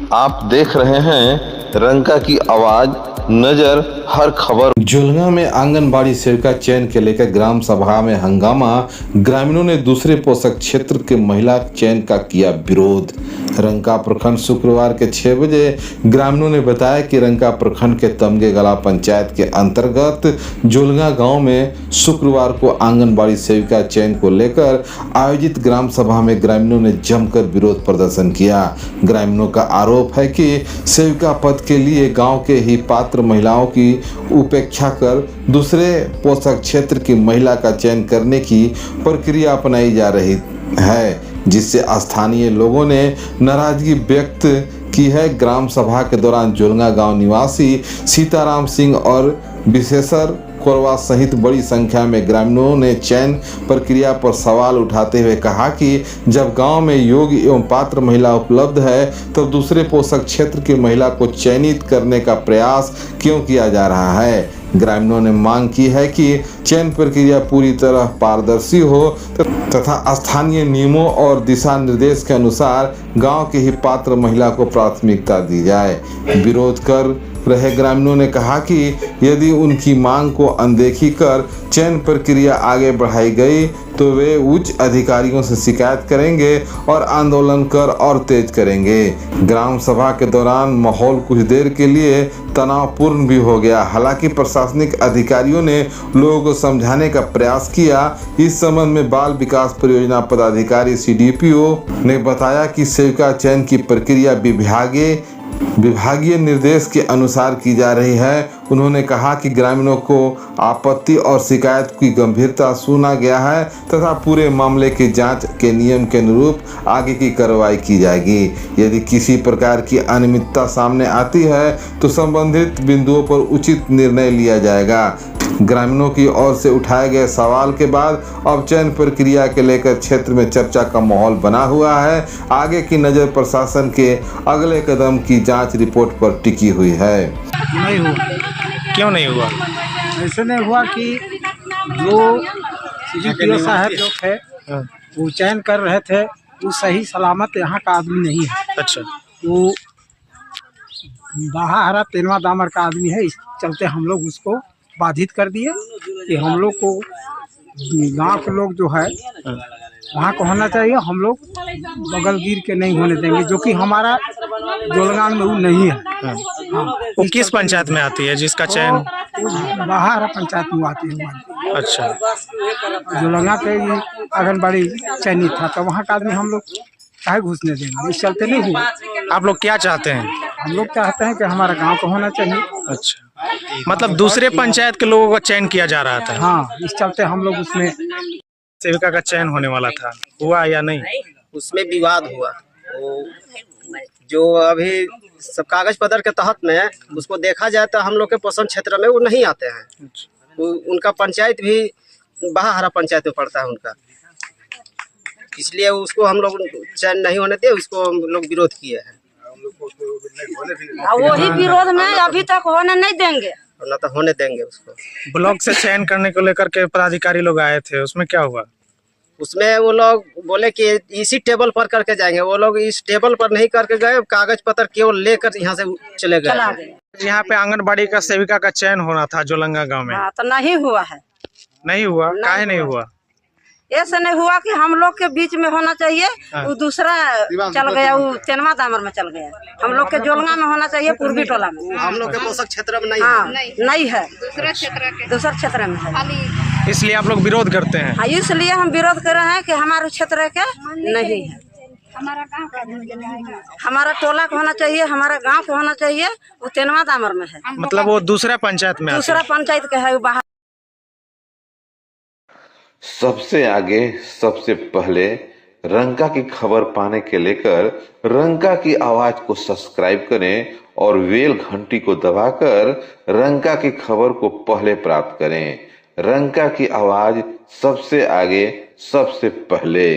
आप देख रहे हैं रंका की आवाज, नजर हर खबर। जुलगा में आंगनबाड़ी सेविका चयन के लेकर ग्राम सभा में हंगामा। ग्रामीणों ने दूसरे पोषक क्षेत्र के महिला चयन का किया विरोध। रंका प्रखंड शुक्रवार के 6 बजे ग्रामीणों ने बताया कि रंका प्रखंड के तमगे गला पंचायत के अंतर्गत जुलगा गांव में शुक्रवार को आंगनबाड़ी सेविका चयन को लेकर आयोजित ग्राम सभा में ग्रामीणों ने जमकर विरोध प्रदर्शन किया। ग्रामीणों का आरोप है कि सेविका पद के लिए गांव के ही पात्र महिलाओं की उपेक्षा कर दूसरे पोषक क्षेत्र की महिला का चयन करने की प्रक्रिया अपनाई जा रही है, जिससे स्थानीय लोगों ने नाराजगी व्यक्त की है। ग्राम सभा के दौरान जुलगा गांव निवासी सीताराम सिंह और विशेषर कोरवा सहित बड़ी संख्या में ग्रामीणों ने चयन प्रक्रिया पर सवाल उठाते हुए कहा कि जब गांव में योग्य एवं पात्र महिला उपलब्ध है तो दूसरे पोषक क्षेत्र की महिला को चयनित करने का प्रयास क्यों किया जा रहा है। ग्रामीणों ने मांग की है कि चयन प्रक्रिया पूरी तरह पारदर्शी हो तथा स्थानीय नियमों और दिशा निर्देश के अनुसार गांव के ही पात्र महिला को प्राथमिकता दी जाए। विरोध कर रहे ग्रामीणों ने कहा कि यदि उनकी मांग को अनदेखी कर चयन प्रक्रिया आगे बढ़ाई गई तो वे उच्च अधिकारियों से शिकायत करेंगे और आंदोलन कर और तेज करेंगे। ग्राम सभा के दौरान माहौल कुछ देर के लिए तनावपूर्ण भी हो गया। हालांकि प्रशासनिक अधिकारियों ने लोगों को समझाने का प्रयास किया। इस संबंध में बाल विकास परियोजना पदाधिकारी CDPO ने बताया कि सेविका चयन की प्रक्रिया विभागीय निर्देश के अनुसार की जा रही है। उन्होंने कहा कि ग्रामीणों को आपत्ति और शिकायत की गंभीरता सुना गया है तथा पूरे मामले की जांच के नियम के अनुरूप आगे की कार्रवाई की जाएगी। यदि किसी प्रकार की अनियमितता सामने आती है तो संबंधित बिंदुओं पर उचित निर्णय लिया जाएगा। ग्रामीणों की ओर से उठाए गए सवाल के बाद अब चयन प्रक्रिया के लेकर क्षेत्र में चर्चा का माहौल बना हुआ है। आगे की नज़र प्रशासन के अगले कदम की जांच रिपोर्ट पर टिकी हुई है। नहीं हुआ। क्यों नहीं हुआ? ऐसे नहीं हुआ कि जो CDPO साहब जो थे वो चयन कर रहे थे वो सही सलामत यहाँ का आदमी नहीं है। अच्छा। वो बाहर तेनवा दामर का आदमी है। इस चलते हम लोग उसको बाधित कर दिए कि हम लोग को गांव के लोग जो है वहाँ को होना चाहिए, हम लोग बगल गिर के नहीं होने देंगे, जो कि हमारा जुलगा में वो नहीं है। हाँ। वो किस पंचायत में आती है जिसका चयन? बाहर पंचायत में आती है। अच्छा। जुलगा के आंगनबाड़ी चयनित था तो वहाँ का आदमी हम लोग चाहे घुसने देंगे, इस चलते नहीं हुआ। आप लोग क्या चाहते हैं? हम लोग चाहते हैं कि हमारा गांव को होना चाहिए। अच्छा, मतलब दूसरे पंचायत के लोगों का चयन किया जा रहा था? हाँ, इस चलते हम लोग उसमें सेविका का चयन होने वाला था, हुआ या नहीं? उसमें विवाद हुआ। जो अभी सब कागज पत्र के तहत में उसको देखा जाए तो हम लोग के पोषण क्षेत्र में वो नहीं आते हैं। उनका पंचायत भी बाहर पंचायत में पड़ता है उनका, इसलिए उसको हम लोग चयन नहीं होने दिए, उसको हम लोग विरोध किए हैं। वही विरोध में अभी तक होने नहीं देंगे, ना तो होने देंगे उसको। ब्लॉक से चयन करने को लेकर के पदाधिकारी लोग आए थे, उसमें क्या हुआ? उसमें वो लोग बोले कि इसी टेबल पर करके जाएंगे। वो लोग इस टेबल पर नहीं करके गए, कागज पत्र केवल लेकर यहाँ से चले गए। यहाँ पे आंगनबाड़ी का सेविका का चयन होना था जुलगा गांव में। तो नहीं हुआ है। नहीं हुआ? काहे नहीं हुआ? ऐसे नहीं हुआ कि हम लोग के बीच में होना चाहिए। वो दूसरा चल गया, वो तेनवा दामर में चल गया। हम लोग के जुलगा में होना चाहिए, पूर्वी टोला में। हम लोग के पोषक क्षेत्र में नहीं। हाँ, नहीं है, दूसरा क्षेत्र में है। इसलिए आप लोग विरोध करते हैं? हाँ, इसलिए हम विरोध कर रहे हैं कि हमारे क्षेत्र के नहीं है। हमारा टोला का होना चाहिए, हमारा गांव का होना चाहिए। वो तेनवा दामर में है। मतलब वो दूसरा पंचायत में? दूसरा पंचायत का है, वो बाहर। सबसे आगे सबसे पहले रंका की खबर पाने के लेकर रंका की आवाज को सब्सक्राइब करें और बेल घंटी को दबाकर रंका की खबर को पहले प्राप्त करें। रंका की आवाज सबसे आगे सबसे पहले।